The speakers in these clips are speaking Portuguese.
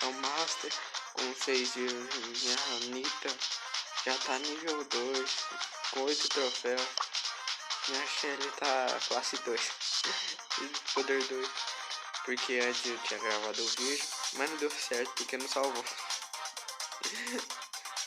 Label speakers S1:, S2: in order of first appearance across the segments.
S1: classificação Master, com 6 de minha Anitta. Já tá nível 2, com 8 troféus. Minha Shelly tá classe 2, poder 2. Porque antes eu tinha gravado o vídeo, mas não deu certo porque não salvou.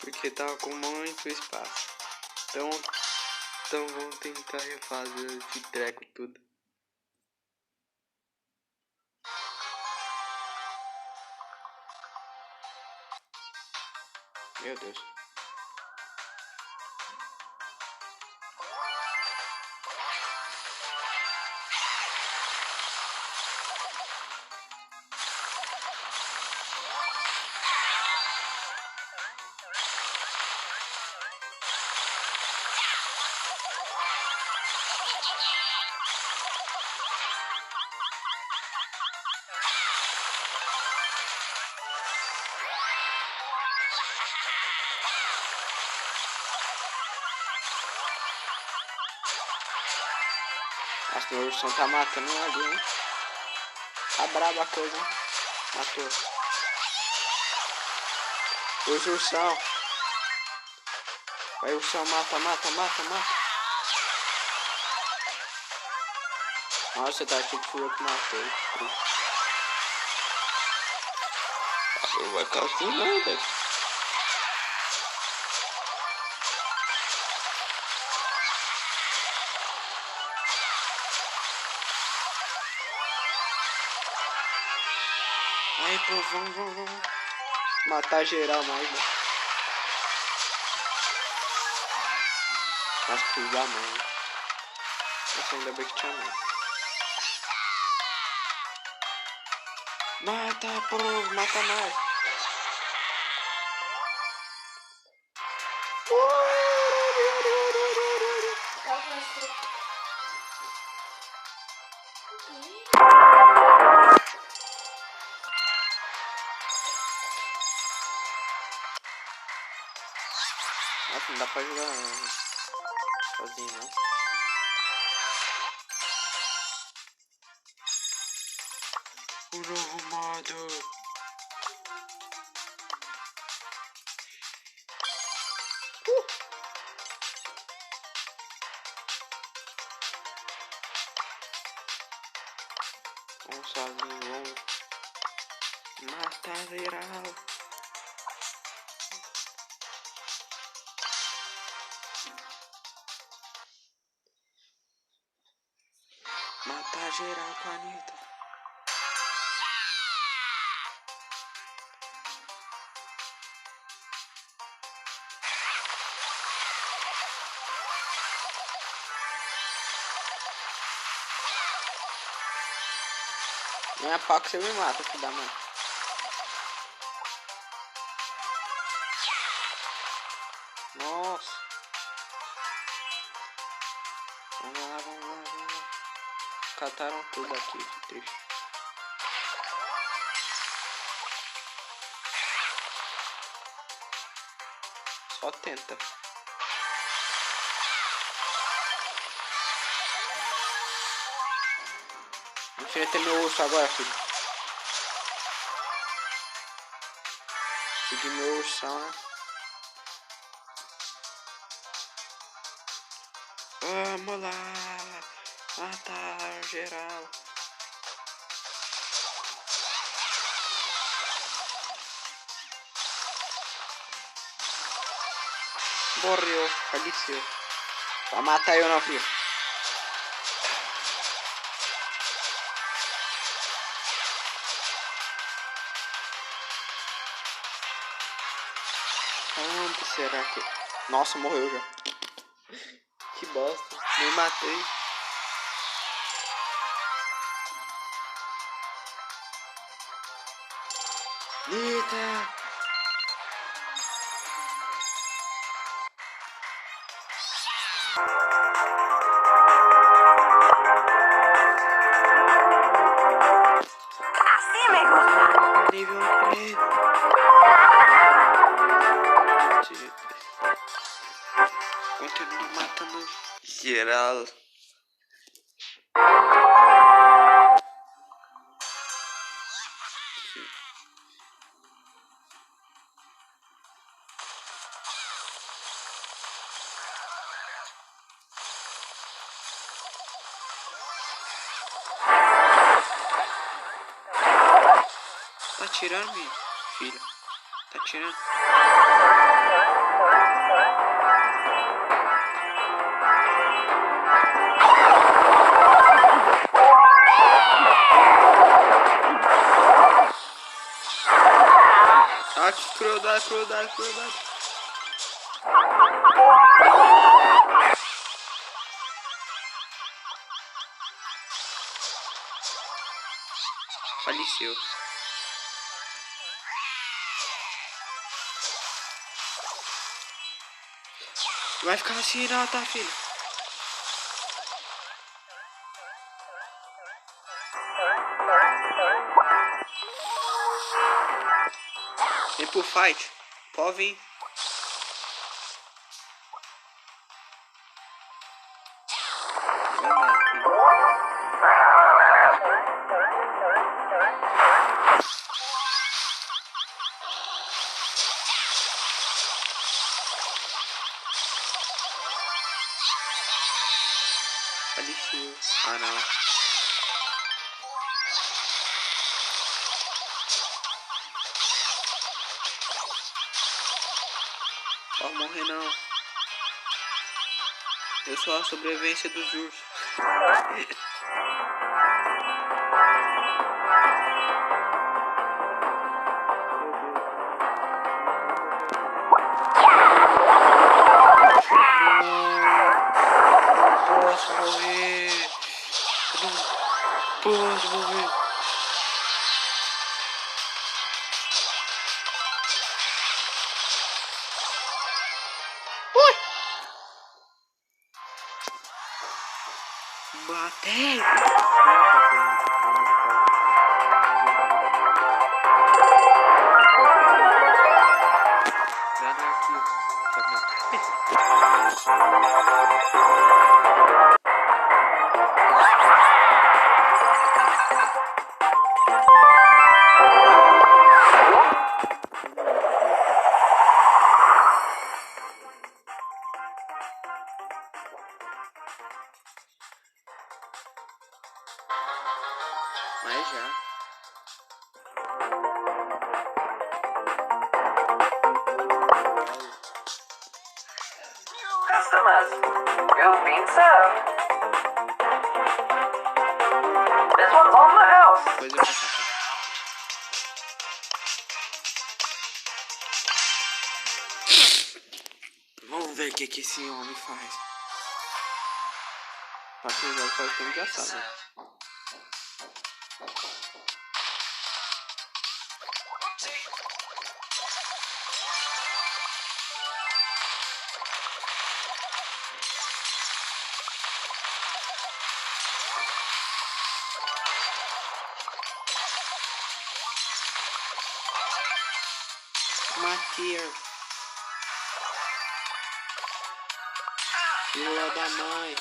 S1: Porque tava com muito espaço. Então vamos tentar refazer esse treco tudo. Meu Deus. Acho que o ursão tá matando um ali, hein? Tá braba a coisa, hein? Matou. Hoje o ursão. Vai, ursão, mata. Nossa, tá aqui que fui eu que matei. Vai ficar assim não, velho. Aí, pô, vamos matar geral mais, né? Acho que fiz da mãe. Nossa, ainda bem que tinha mãe. Mata, povo, mata mais. Nossa, não dá pra jogar sozinho, não. O novo modo. Vamos sozinho, vamos matar geral. Matar geral com a Anitta. Nem a pau que você me mata, filho da mãe. Nossa. Vamos lá. Cataram tudo aqui, que triste. Só tenta. Enfrenta meu urso agora, filho. Seguir meu ursão, né? Vamos lá. Matar geral. Morreu, faleceu. Vai matar eu não, filho. Onde será que... Nossa, morreu já. Que bosta. Me matei. Eita.
S2: Assim me gusta.
S1: Nível 3. Continuo matando geral. Tá tirando, minha filha? Tá tirando? Ah, que crueldade, crueldade, crueldade. Faleceu. Vai ficar assim não, tá, filho? Vem pro fight. Pode vir. Faleceu. Ah, não. Pode morrer não. Eu sou a sobrevivência dos ursos. Não posso morrer. Não posso morrer. Matei! Nada aqui. Mas já.
S2: Customers, you've been served. This one's on the house.
S1: Depois eu faço. Vamos ver o que esse homem faz. Pra quem joga faz tempo já sabe. Matia. Filha da mãe.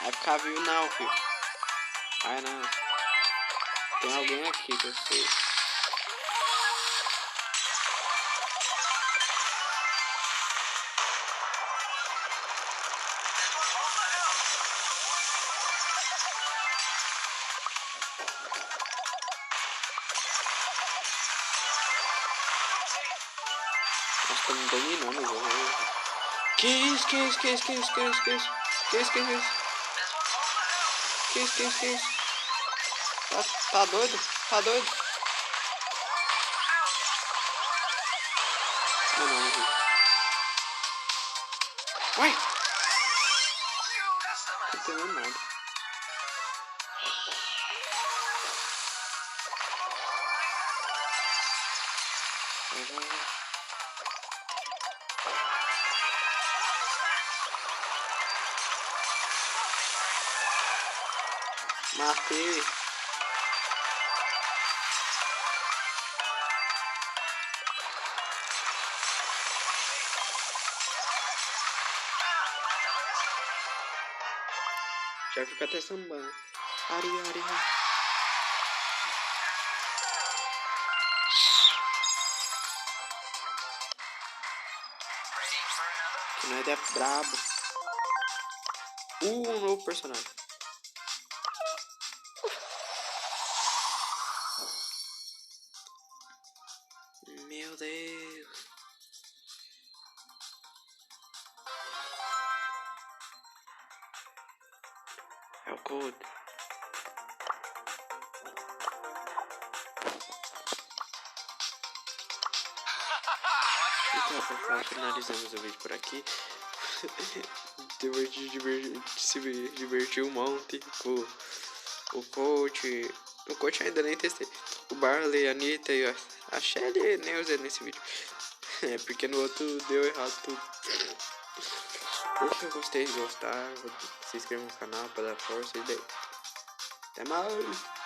S1: Vai ficar vivo não, filho. Vai não. Tem alguém aqui que eu sei. Nós estamos dominando o jogo. Que isso? Tá doido? Tá doido? Não, viu? Ué! Não tô entendendo nada. Matei. Já fica até sambando. Ari. Que nós é brabo. um novo personagem. Meu Deus. É o code. Então, pessoal, finalizamos o vídeo por aqui. Se divertir um monte com o coach. O coach ainda nem testei. O Barley, a Anitta e a Shelly nem usei nesse vídeo. É porque no outro deu errado tudo. Deixa eu gostei de gostar. Se inscreva no canal para dar força e daí. Até mais!